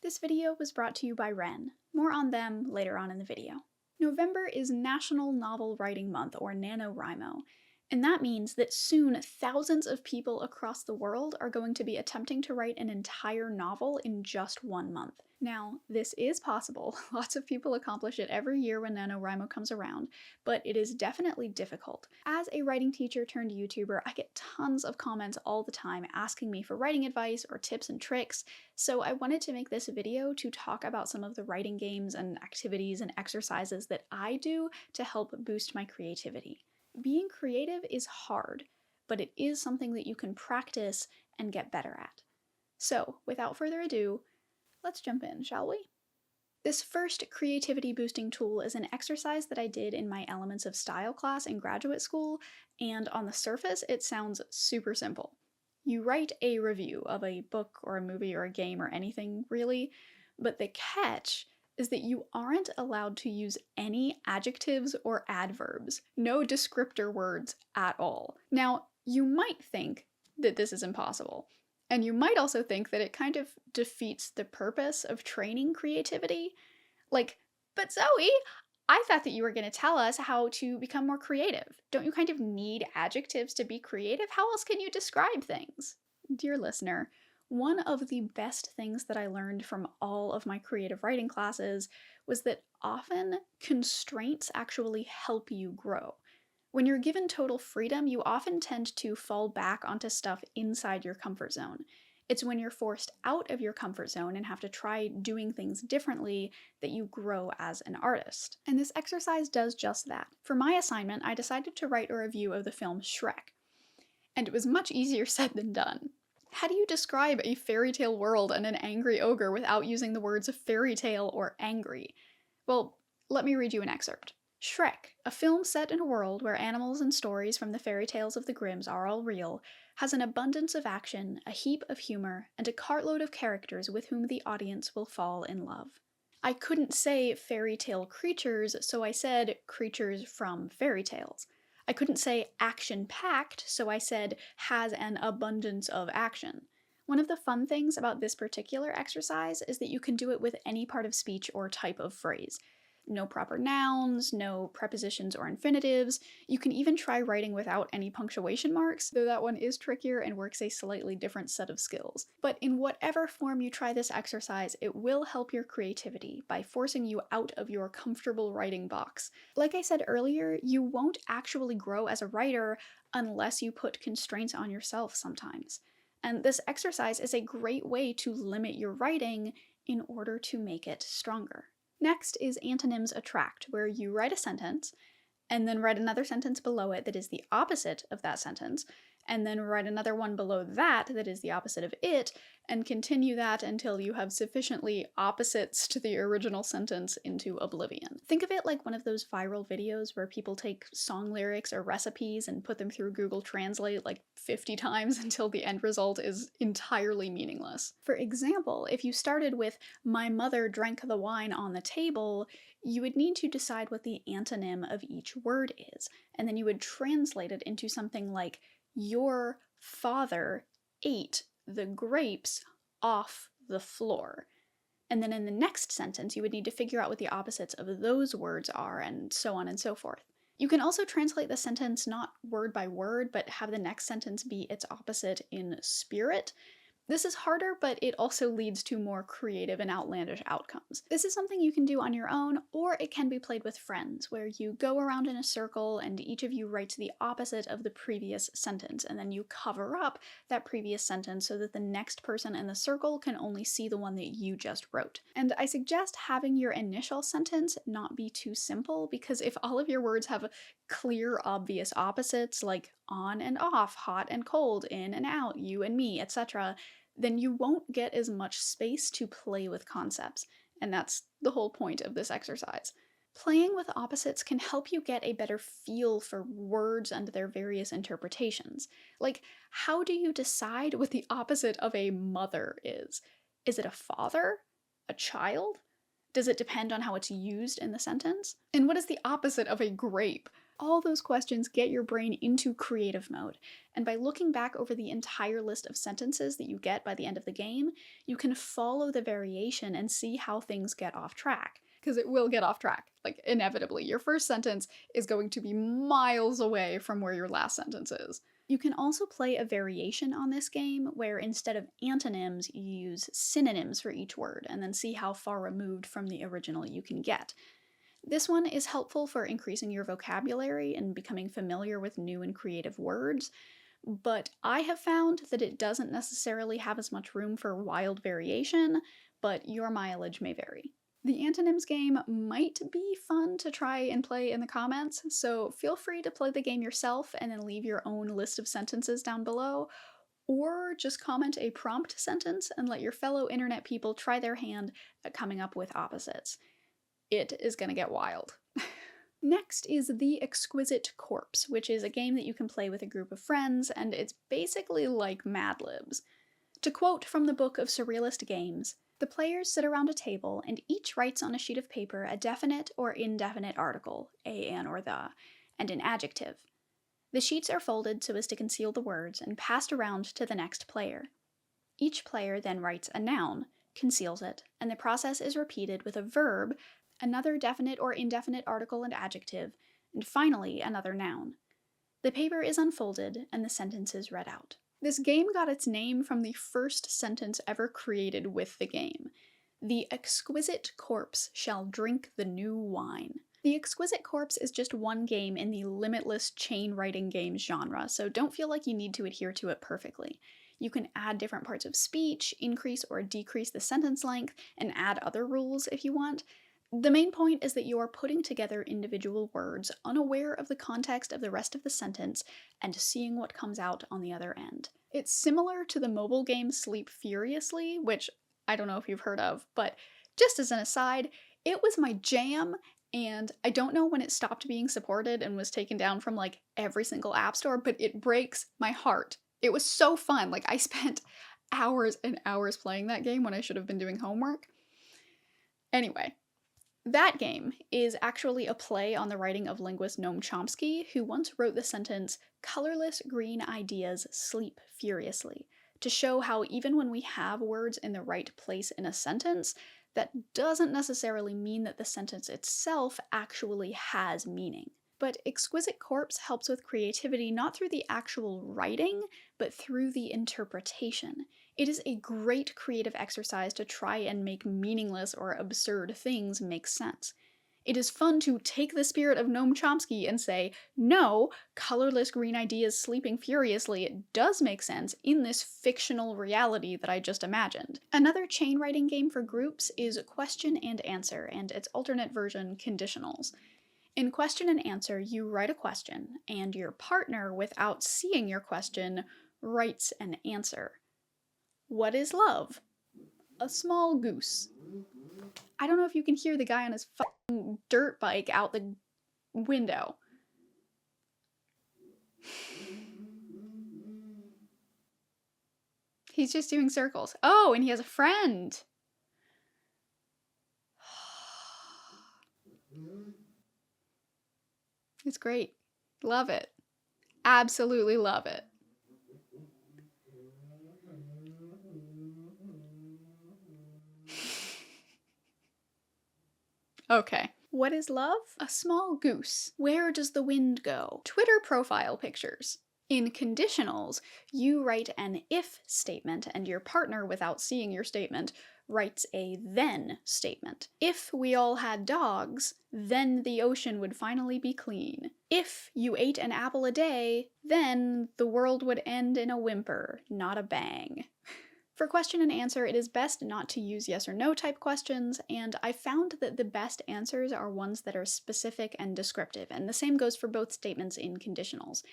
This video was brought to you by Wren. More on them later on in the video. November is National Novel Writing Month, or NaNoWriMo, and that means that soon thousands of people across the world are going to be attempting to write an entire novel in just 1 month. Now, this is possible. Lots of people accomplish it every year when NaNoWriMo comes around, but it is definitely difficult. As a writing teacher turned YouTuber, I get tons of comments all the time asking me for writing advice or tips and tricks, so I wanted to make this video to talk about some of the writing games and activities and exercises that I do to help boost my creativity. Being creative is hard, but it is something that you can practice and get better at. So, without further ado, let's jump in, shall we? This first creativity boosting tool is an exercise that I did in my Elements of Style class in graduate school, and on the surface it sounds super simple. You write a review of a book or a movie or a game or anything, really, but the catch is that you aren't allowed to use any adjectives or adverbs, no descriptor words at all. Now, you might think that this is impossible, and you might also think that it kind of defeats the purpose of training creativity. Like, but Zoe, I thought that you were going to tell us how to become more creative. Don't you kind of need adjectives to be creative? How else can you describe things? Dear listener, one of the best things that I learned from all of my creative writing classes was that often constraints actually help you grow. When you're given total freedom, you often tend to fall back onto stuff inside your comfort zone. It's when you're forced out of your comfort zone and have to try doing things differently that you grow as an artist. And this exercise does just that. For my assignment, I decided to write a review of the film Shrek. And it was much easier said than done. How do you describe a fairy tale world and an angry ogre without using the words fairy tale or angry? Well, let me read you an excerpt. Shrek, a film set in a world where animals and stories from the fairy tales of the Grimms are all real, has an abundance of action, a heap of humor, and a cartload of characters with whom the audience will fall in love. I couldn't say fairy tale creatures, so I said creatures from fairy tales. I couldn't say action-packed, so I said has an abundance of action. One of the fun things about this particular exercise is that you can do it with any part of speech or type of phrase. No proper nouns, no prepositions or infinitives. You can even try writing without any punctuation marks, though that one is trickier and works a slightly different set of skills. But in whatever form you try this exercise, it will help your creativity by forcing you out of your comfortable writing box. Like I said earlier, you won't actually grow as a writer unless you put constraints on yourself sometimes. And this exercise is a great way to limit your writing in order to make it stronger. Next is Antonyms Attract, where you write a sentence, and then write another sentence below it that is the opposite of that sentence, and then write another one below that that is the opposite of it, and continue that until you have sufficiently opposites to the original sentence into oblivion. Think of it like one of those viral videos where people take song lyrics or recipes and put them through Google Translate like 50 times until the end result is entirely meaningless. For example, if you started with, "My mother drank the wine on the table," you would need to decide what the antonym of each word is, and then you would translate it into something like, "Your father ate the grapes off the floor." And then in the next sentence, you would need to figure out what the opposites of those words are, and so on and so forth. You can also translate the sentence not word by word, but have the next sentence be its opposite in spirit. This is harder, but it also leads to more creative and outlandish outcomes. This is something you can do on your own, or it can be played with friends, where you go around in a circle and each of you writes the opposite of the previous sentence, and then you cover up that previous sentence so that the next person in the circle can only see the one that you just wrote. And I suggest having your initial sentence not be too simple, because if all of your words have clear, obvious opposites, like on and off, hot and cold, in and out, you and me, etc., then you won't get as much space to play with concepts, and that's the whole point of this exercise. Playing with opposites can help you get a better feel for words and their various interpretations. Like, how do you decide what the opposite of a mother is? Is it a father? A child? Does it depend on how it's used in the sentence? And what is the opposite of a grape? All those questions get your brain into creative mode, and by looking back over the entire list of sentences that you get by the end of the game, you can follow the variation and see how things get off track. Because it will get off track, like inevitably. Your first sentence is going to be miles away from where your last sentence is. You can also play a variation on this game where instead of antonyms, you use synonyms for each word, and then see how far removed from the original you can get. This one is helpful for increasing your vocabulary and becoming familiar with new and creative words, but I have found that it doesn't necessarily have as much room for wild variation, but your mileage may vary. The antonyms game might be fun to try and play in the comments, so feel free to play the game yourself and then leave your own list of sentences down below, or just comment a prompt sentence and let your fellow internet people try their hand at coming up with opposites. It is gonna get wild. Next is the Exquisite Corpse, which is a game that you can play with a group of friends, and it's basically like Mad Libs. To quote from the Book of Surrealist Games, the players sit around a table and each writes on a sheet of paper a definite or indefinite article, a, an, or the, and an adjective. The sheets are folded so as to conceal the words and passed around to the next player. Each player then writes a noun, conceals it, and the process is repeated with a verb, another definite or indefinite article and adjective, and finally another noun. The paper is unfolded and the sentence is read out. This game got its name from the first sentence ever created with the game. The exquisite corpse shall drink the new wine. The Exquisite Corpse is just one game in the limitless chain writing games genre, so don't feel like you need to adhere to it perfectly. You can add different parts of speech, increase or decrease the sentence length, and add other rules if you want. The main point is that you are putting together individual words, unaware of the context of the rest of the sentence, and seeing what comes out on the other end. It's similar to the mobile game Sleep Furiously, which I don't know if you've heard of, but just as an aside, it was my jam, and I don't know when it stopped being supported and was taken down from like every single app store, but it breaks my heart. It was so fun. Like, I spent hours and hours playing that game when I should have been doing homework. Anyway. That game is actually a play on the writing of linguist Noam Chomsky, who once wrote the sentence, "Colorless green ideas sleep furiously," to show how even when we have words in the right place in a sentence, that doesn't necessarily mean that the sentence itself actually has meaning. But Exquisite Corpse helps with creativity not through the actual writing, but through the interpretation. It is a great creative exercise to try and make meaningless or absurd things make sense. It is fun to take the spirit of Noam Chomsky and say, no, colorless green ideas sleeping furiously, it does make sense in this fictional reality that I just imagined. Another chain writing game for groups is Question and Answer, and its alternate version, Conditionals. In Question and Answer, you write a question, and your partner, without seeing your question, writes an answer. What is love? A small goose. I don't know if you can hear the guy on his fucking dirt bike out the window. He's just doing circles. Oh, and he has a friend. It's great. Love it. Absolutely love it. Okay. What is love? A small goose. Where does the wind go? Twitter profile pictures. In conditionals, you write an if statement, and your partner, without seeing your statement, writes a then statement. If we all had dogs, then the ocean would finally be clean. If you ate an apple a day, then the world would end in a whimper, not a bang. For question and answer, it is best not to use yes or no type questions, and I found that the best answers are ones that are specific and descriptive, and the same goes for both statements in conditionals.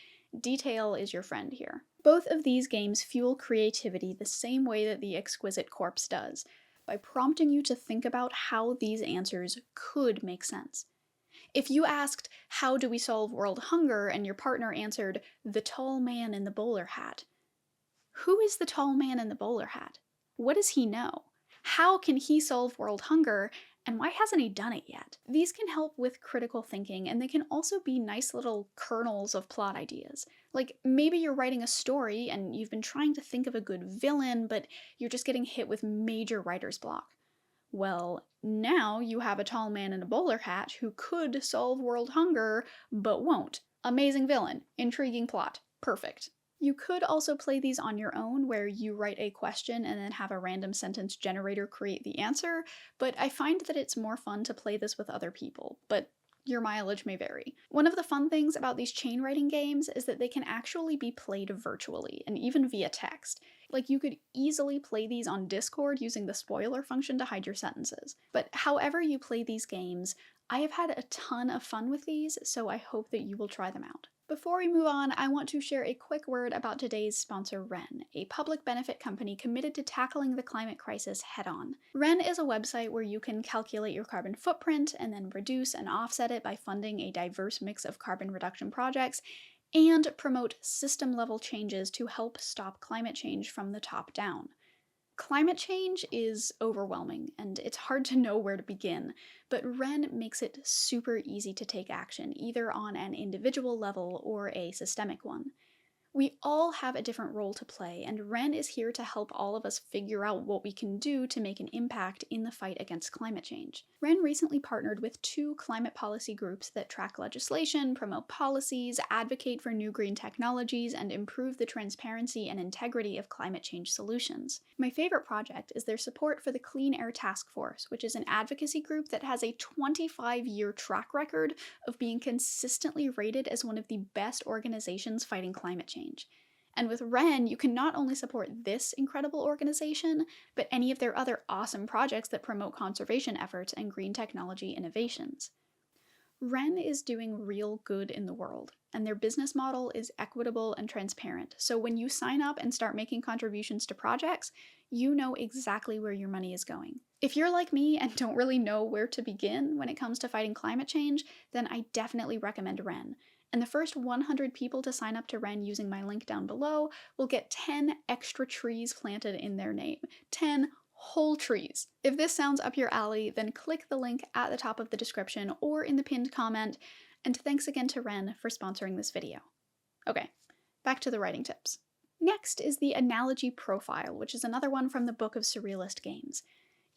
Detail is your friend here. Both of these games fuel creativity the same way that the Exquisite Corpse does, by prompting you to think about how these answers could make sense. If you asked, how do we solve world hunger, and your partner answered, the tall man in the bowler hat, who is the tall man in the bowler hat? What does he know? How can he solve world hunger? And why hasn't he done it yet? These can help with critical thinking, and they can also be nice little kernels of plot ideas. Like, maybe you're writing a story and you've been trying to think of a good villain, but you're just getting hit with major writer's block. Well, now you have a tall man in a bowler hat who could solve world hunger, but won't. Amazing villain. Intriguing plot. Perfect. You could also play these on your own, where you write a question and then have a random sentence generator create the answer, but I find that it's more fun to play this with other people, but your mileage may vary. One of the fun things about these chain writing games is that they can actually be played virtually, and even via text. Like, you could easily play these on Discord using the spoiler function to hide your sentences. But however you play these games, I have had a ton of fun with these, so I hope that you will try them out. Before we move on, I want to share a quick word about today's sponsor, Wren, a public benefit company committed to tackling the climate crisis head-on. Wren is a website where you can calculate your carbon footprint and then reduce and offset it by funding a diverse mix of carbon reduction projects, and promote system-level changes to help stop climate change from the top down. Climate change is overwhelming, and it's hard to know where to begin, but Wren makes it super easy to take action, either on an individual level or a systemic one. We all have a different role to play, and Wren is here to help all of us figure out what we can do to make an impact in the fight against climate change. Wren recently partnered with 2 climate policy groups that track legislation, promote policies, advocate for new green technologies, and improve the transparency and integrity of climate change solutions. My favorite project is their support for the Clean Air Task Force, which is an advocacy group that has a 25-year track record of being consistently rated as one of the best organizations fighting climate change. And with Wren, you can not only support this incredible organization, but any of their other awesome projects that promote conservation efforts and green technology innovations. Wren is doing real good in the world, and their business model is equitable and transparent, so when you sign up and start making contributions to projects, you know exactly where your money is going. If you're like me and don't really know where to begin when it comes to fighting climate change, then I definitely recommend Wren. And the first 100 people to sign up to Wren using my link down below will get 10 extra trees planted in their name. 10 whole trees. If this sounds up your alley, then click the link at the top of the description or in the pinned comment, and thanks again to Wren for sponsoring this video. Okay, back to the writing tips. Next is the analogy profile, which is another one from the Book of Surrealist Games.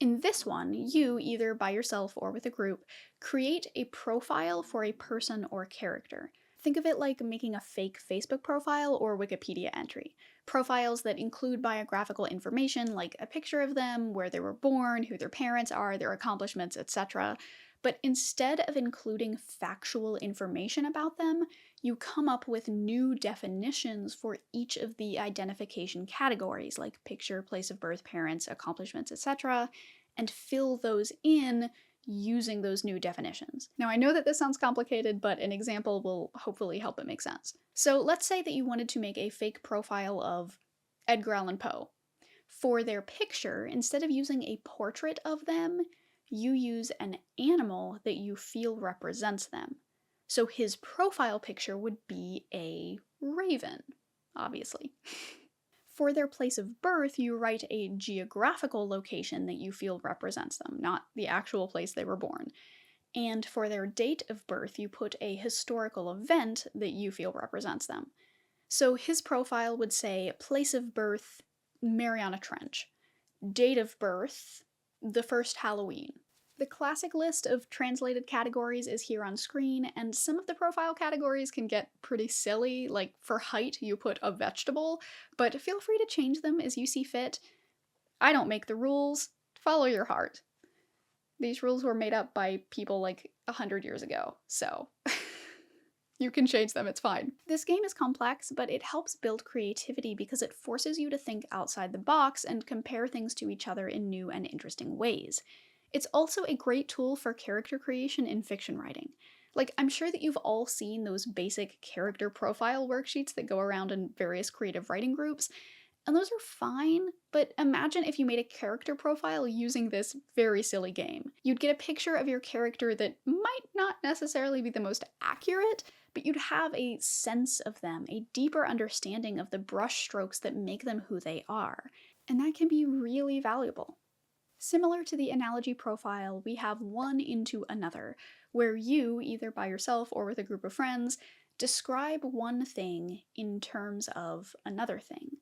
In this one, you, either by yourself or with a group, create a profile for a person or character. Think of it like making a fake Facebook profile or Wikipedia entry. Profiles that include biographical information like a picture of them, where they were born, who their parents are, their accomplishments, etc. But instead of including factual information about them, you come up with new definitions for each of the identification categories, like picture, place of birth, parents, accomplishments, etc., and fill those in using those new definitions. Now, I know that this sounds complicated, but an example will hopefully help it make sense. So let's say that you wanted to make a fake profile of Edgar Allan Poe. For their picture, instead of using a portrait of them, you use an animal that you feel represents them. So his profile picture would be a raven, obviously. For their place of birth, you write a geographical location that you feel represents them, not the actual place they were born. And for their date of birth, you put a historical event that you feel represents them. So his profile would say, place of birth, Mariana Trench. Date of birth, the first Halloween. The classic list of translated categories is here on screen, and some of the profile categories can get pretty silly, like for height you put a vegetable, but feel free to change them as you see fit. I don't make the rules, follow your heart. These rules were made up by people like 100 years ago, so you can change them, it's fine. This game is complex, but it helps build creativity because it forces you to think outside the box and compare things to each other in new and interesting ways. It's also a great tool for character creation in fiction writing. Like, I'm sure that you've all seen those basic character profile worksheets that go around in various creative writing groups, and those are fine, but imagine if you made a character profile using this very silly game. You'd get a picture of your character that might not necessarily be the most accurate, but you'd have a sense of them, a deeper understanding of the brush strokes that make them who they are, and that can be really valuable. Similar to the analogy profile, we have one into another, where you, either by yourself or with a group of friends, describe one thing in terms of another thing.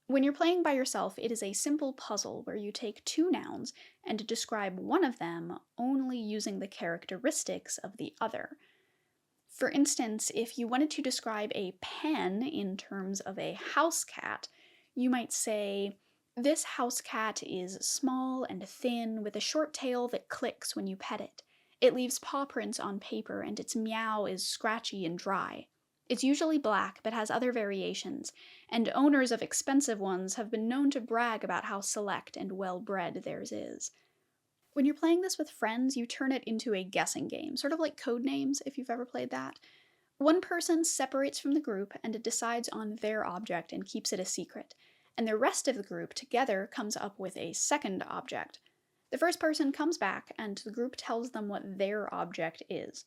When you're playing by yourself, it is a simple puzzle where you take two nouns and describe one of them only using the characteristics of the other. For instance, if you wanted to describe a pen in terms of a house cat, you might say, "This house cat is small and thin with a short tail that clicks when you pet it. It leaves paw prints on paper and its meow is scratchy and dry. It's usually black but has other variations, and owners of expensive ones have been known to brag about how select and well-bred theirs is." When you're playing this with friends, you turn it into a guessing game, sort of like Codenames, if you've ever played that. One person separates from the group and decides on their object and keeps it a secret, and the rest of the group together comes up with a second object. The first person comes back, and the group tells them what their object is.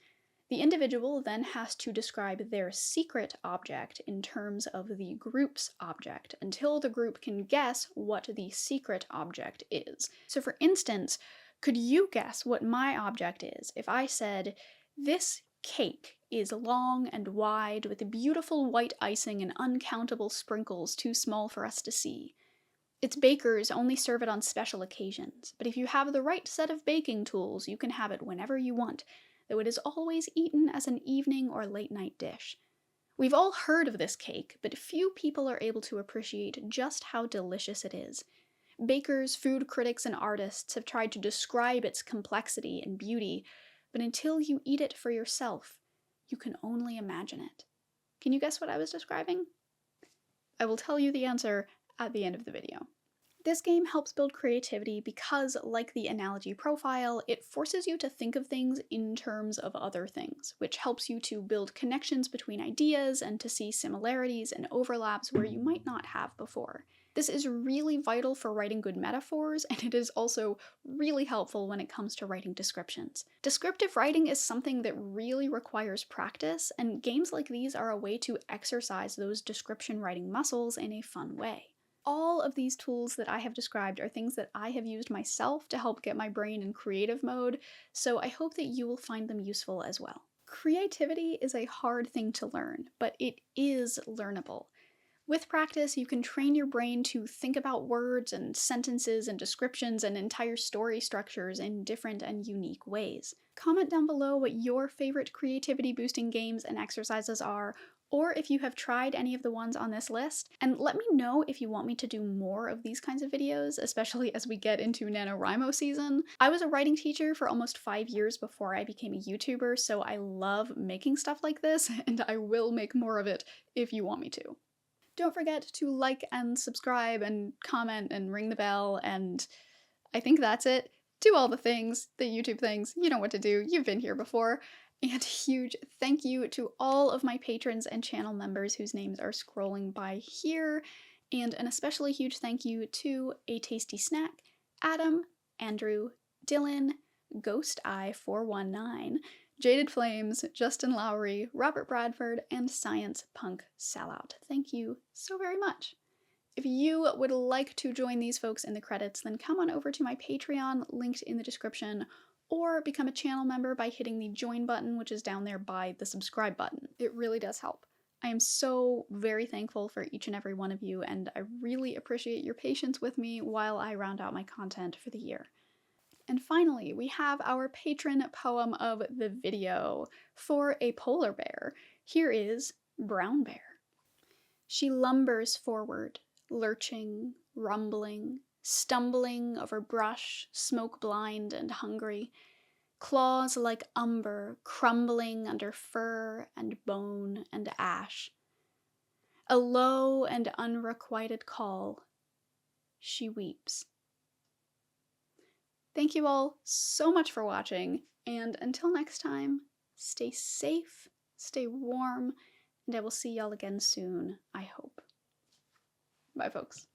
The individual then has to describe their secret object in terms of the group's object until the group can guess what the secret object is. So for instance, could you guess what my object is if I said, "This cake is long and wide with beautiful white icing and uncountable sprinkles too small for us to see. Its bakers only serve it on special occasions, but if you have the right set of baking tools, you can have it whenever you want, though it is always eaten as an evening or late-night dish." We've all heard of this cake, but few people are able to appreciate just how delicious it is. Bakers, food critics, and artists have tried to describe its complexity and beauty, but until you eat it for yourself, you can only imagine it. Can you guess what I was describing? I will tell you the answer at the end of the video. This game helps build creativity because, like the analogy profile, it forces you to think of things in terms of other things, which helps you to build connections between ideas and to see similarities and overlaps where you might not have before. This is really vital for writing good metaphors, and it is also really helpful when it comes to writing descriptions. Descriptive writing is something that really requires practice, and games like these are a way to exercise those description writing muscles in a fun way. All of these tools that I have described are things that I have used myself to help get my brain in creative mode, so I hope that you will find them useful as well. Creativity is a hard thing to learn, but it is learnable. With practice, you can train your brain to think about words and sentences and descriptions and entire story structures in different and unique ways. Comment down below what your favorite creativity-boosting games and exercises are, or if you have tried any of the ones on this list, and let me know if you want me to do more of these kinds of videos, especially as we get into NaNoWriMo season. I was a writing teacher for almost 5 years before I became a YouTuber, so I love making stuff like this, and I will make more of it if you want me to. Don't forget to like and subscribe and comment and ring the bell, and I think that's it. Do all the things, the YouTube things, you know what to do, you've been here before. And huge thank you to all of my patrons and channel members whose names are scrolling by here, and an especially huge thank you to A Tasty Snack, Adam, Andrew, Dylan, Ghost Eye 419, Jaded Flames, Justin Lowry, Robert Bradford, and Science Punk Sellout. Thank you so very much. If you would like to join these folks in the credits, then come on over to my Patreon, linked in the description, or become a channel member by hitting the join button, which is down there by the subscribe button. It really does help. I am so very thankful for each and every one of you, and I really appreciate your patience with me while I round out my content for the year. And finally, we have our patron poem of the video for a polar bear. Here is Brown Bear. She lumbers forward, lurching, rumbling, stumbling over brush, smoke-blind and hungry, claws like umber crumbling under fur and bone and ash. A low and unrequited call. She weeps. Thank you all so much for watching, and until next time, stay safe, stay warm, and I will see y'all again soon, I hope. Bye, folks.